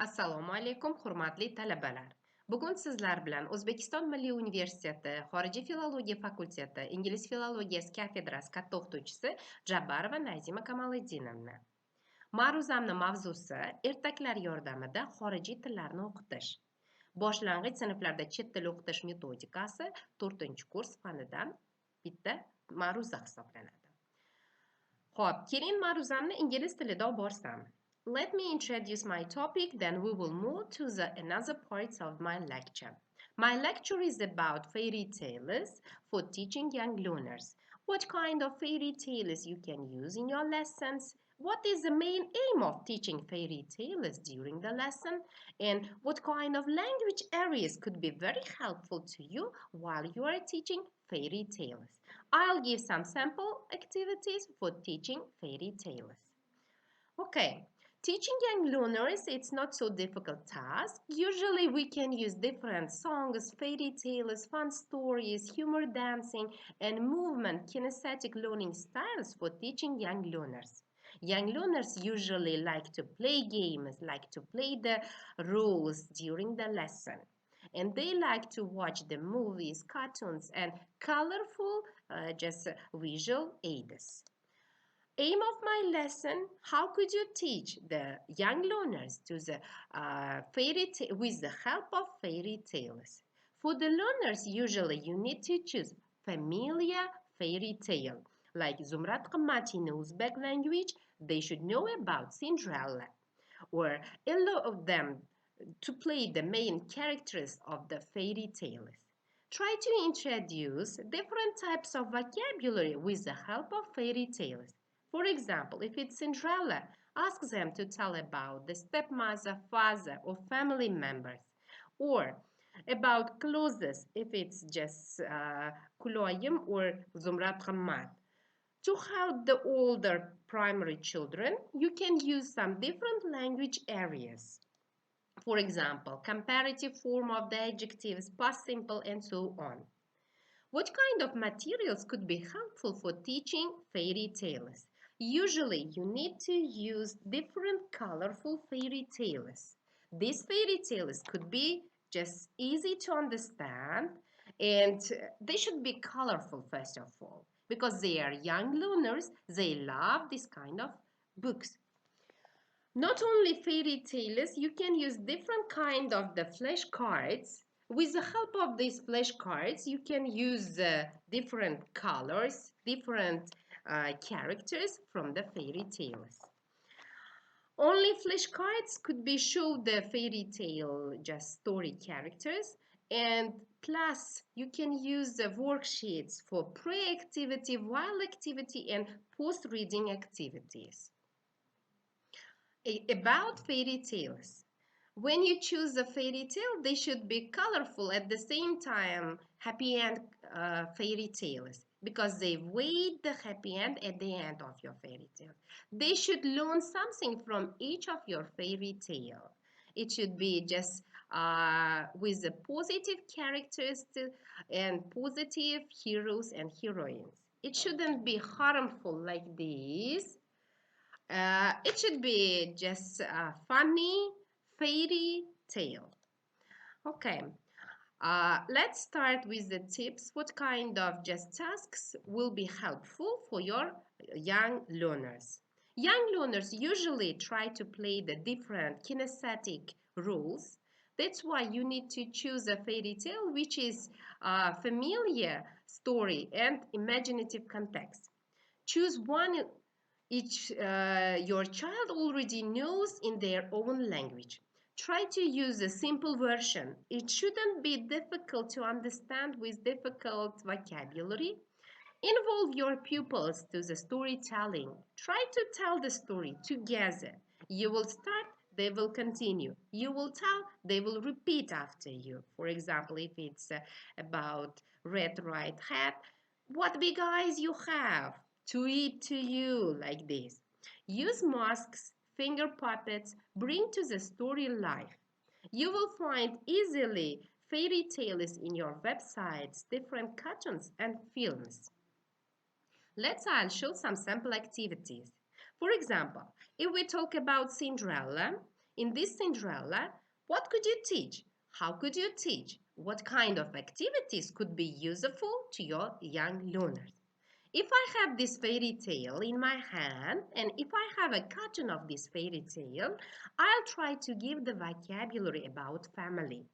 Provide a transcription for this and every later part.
Assalomu alaykum, hurmatli talabalar. Bugun sizlar bilan O'zbekiston Milliy Universiteti Xorijiy filologiya fakulteti Ingliz filologiyasi kafedrasi katta o'qituvchisi Jabbarova Nozima Kamoliddinowna. Ma'ruzamni mavzusi ertaklar yordamida xorijiy tillarni o'qitish. Boшланғич sinflarda chet til o'qitish metodikasi 4-kurs fanidan bitta ma'ruza hisoblanadi. Xo'p, keling ma'ruzamni ingliz tilida olib borsam. Let me introduce my topic, then we will move to another parts of my lecture. My lecture is about fairy tales for teaching young learners. What kind of fairy tales you can use in your lessons? What is the main aim of teaching fairy tales during the lesson? And what kind of language areas could be very helpful to you while you are teaching fairy tales? I'll give some sample activities for teaching fairy tales. Okay. Teaching young learners, it's not so difficult task. Usually we can use different songs, fairy tales, fun stories, humor dancing, and movement kinesthetic learning styles for teaching young learners. Young learners usually like to play games, like to play the roles during the lesson. And they like to watch the movies, cartoons, and colorful visual aids. Aim of my lesson, how could you teach the young learners to the with the help of fairy tales? For the learners, usually you need to choose familiar fairy tale. Like Zumrat Qamati in Uzbek language, they should know about Cinderella. Or allow them to play the main characters of the fairy tales. Try to introduce different types of vocabulary with the help of fairy tales. For example, if it's Cinderella, ask them to tell about the stepmother, father, or family members. Or about clothes, if it's just Kuloyim or Zumrat Khammat. To help the older primary children, you can use some different language areas. For example, comparative form of the adjectives, past simple, and so on. What kind of materials could be helpful for teaching fairy tales? Usually, you need to use different colorful fairy tales. These fairy tales could be just easy to understand, and they should be colorful first of all, because they are young learners, they love this kind of books. Not only fairy tales, you can use different kind of the flashcards. With the help of these flashcards, you can use different colors, different characters from the fairy tales. Only flashcards could be show the fairy tale just story characters, and plus you can use the worksheets for pre-activity, while activity, and post-reading activities. About fairy tales. When you choose a fairy tale, they should be colorful at the same time happy end fairy tales, because they wait the happy end at the end of your fairy tale. They should learn something from each of your fairy tale. It should be just with the positive characters and positive heroes and heroines. It shouldn't be harmful like this. It should be just a funny fairy tale. Okay, let's start with the tips. What kind of just tasks will be helpful for your young learners? Young learners usually try to play the different kinesthetic roles. That's why you need to choose a fairy tale which is a familiar story and imaginative context. Choose one your child already knows in their own language. Try to use a simple version. It shouldn't be difficult to understand with difficult vocabulary. Involve your pupils to the storytelling. Try to tell the story together. You will start, they will continue. You will tell, they will repeat after you. For example, if it's about red right hat, what big eyes you have? To eat to you, like this. Use masks, finger puppets, bring to the story life. You will find easily fairy tales in your websites, different cartoons and films. I'll show some sample activities. For example, if we talk about Cinderella, In this Cinderella, what could you teach? How could you teach? What kind of activities could be useful to your young learners? If I have this fairy tale in my hand, and if I have a cartoon of this fairy tale, I'll try to give the vocabulary about family.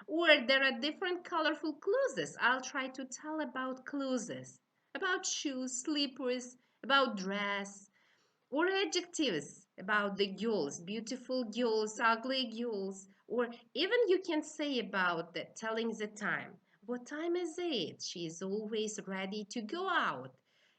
Or there are different colorful clothes. I'll try to tell about clothes, about shoes, slippers, about dress, or adjectives about the girls, beautiful girls, ugly girls, or even you can say about telling the time. What time is it? She is always ready to go out.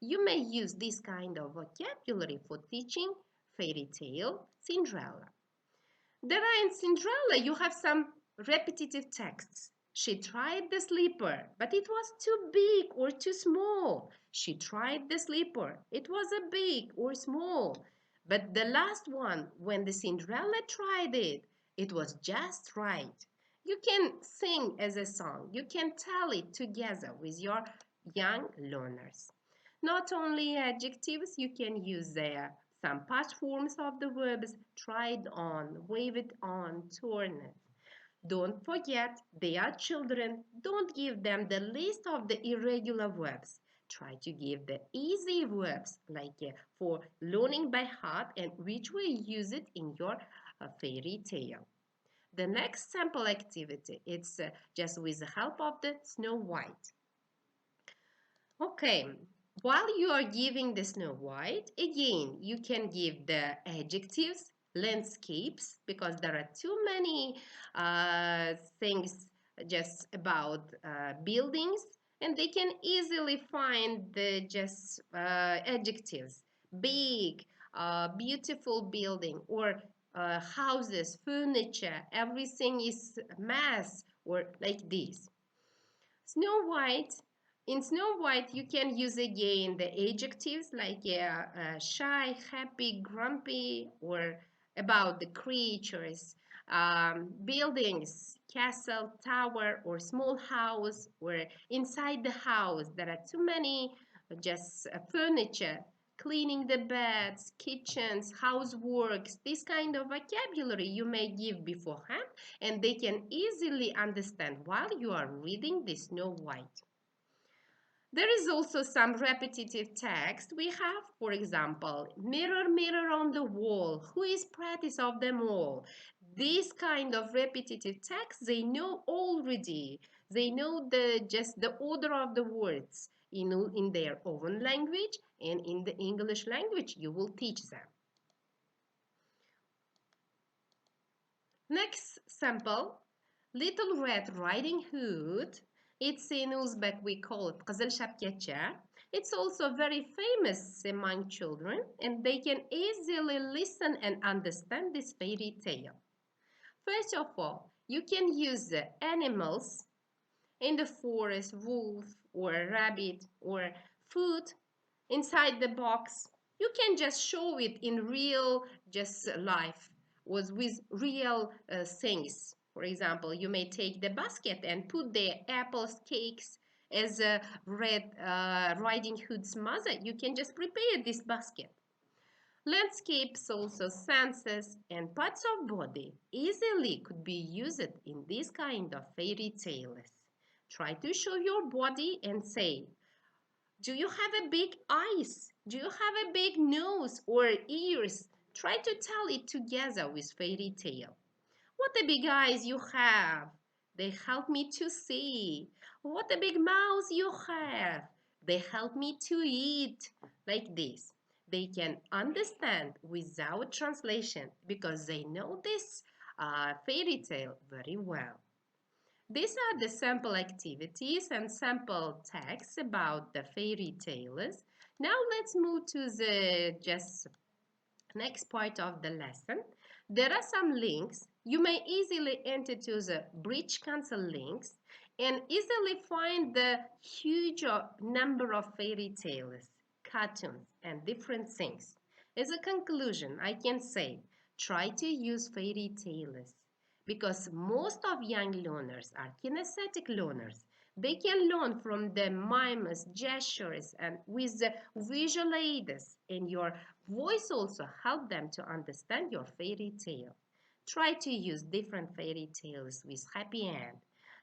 You may use this kind of vocabulary for teaching fairy tale Cinderella. There are in Cinderella, you have some repetitive texts. She tried the slipper, but it was too big or too small. She tried the slipper. It was a big or small. But the last one, when the Cinderella tried it, it was just right. You can sing as a song. You can tell it together with your young learners. Not only adjectives, you can use there some past forms of the verbs tried on, wave it on, turn it. Don't forget, they are children. Don't give them the list of the irregular verbs. Try to give the easy verbs like for learning by heart and which will use it in your fairy tale. The next sample activity, it's just with the help of the Snow White. Okay, while you are giving the Snow White, again, you can give the adjectives, landscapes, because there are too many things just about buildings, and they can easily find the just adjectives. Big, beautiful building, or houses, furniture, everything is mass, or like this. Snow White. In Snow White, you can use again the adjectives like shy, happy, grumpy, or about the creatures, buildings, castle, tower, or small house, or inside the house. There are too many just furniture, cleaning the beds, kitchens, houseworks. This kind of vocabulary you may give beforehand, and they can easily understand while you are reading the Snow White. There is also some repetitive text we have, for example, mirror, mirror on the wall, who is prettiest of them all? This kind of repetitive text they know already. They know just the order of the words in their own language, and in the English language you will teach them. Next sample, Little Red Riding Hood. It's in Uzbek, we call it Qizil Shapkacha. It's also very famous among children, and they can easily listen and understand this fairy tale. First of all, you can use the animals in the forest, wolf or rabbit or food inside the box. You can just show it in real just life with real things. For example, you may take the basket and put the apples, cakes as a Red Riding Hood's mother. You can just prepare this basket. Landscapes, also senses and parts of body easily could be used in this kind of fairy tales. Try to show your body and say, do you have a big eyes? Do you have a big nose or ears? Try to tell it together with fairy tale. What a big eyes you have. They help me to see. What a big mouth you have. They help me to eat. Like this. They can understand without translation because they know this fairy tale very well. These are the sample activities and sample texts about the fairy tales. Now let's move to the just next part of the lesson. There are some links. You may easily enter to the Bridge Council links and easily find the huge number of fairy tales, cartoons, and different things. As a conclusion, I can say, try to use fairy tales because most of young learners are kinesthetic learners. They can learn from the mimes, gestures, and with the visual aids, and your voice also help them to understand your fairy tale. Try to use different fairy tales with happy end.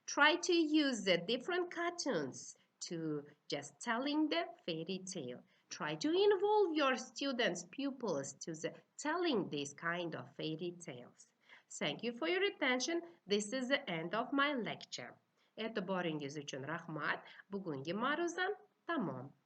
Try to use the different cartoons to just telling the fairy tale. Try to involve your students, pupils to the telling this kind of fairy tales. Thank you for your attention. This is the end of my lecture. E'tiboringiz uchun rahmat. Bugungi ma'ruzam tamom.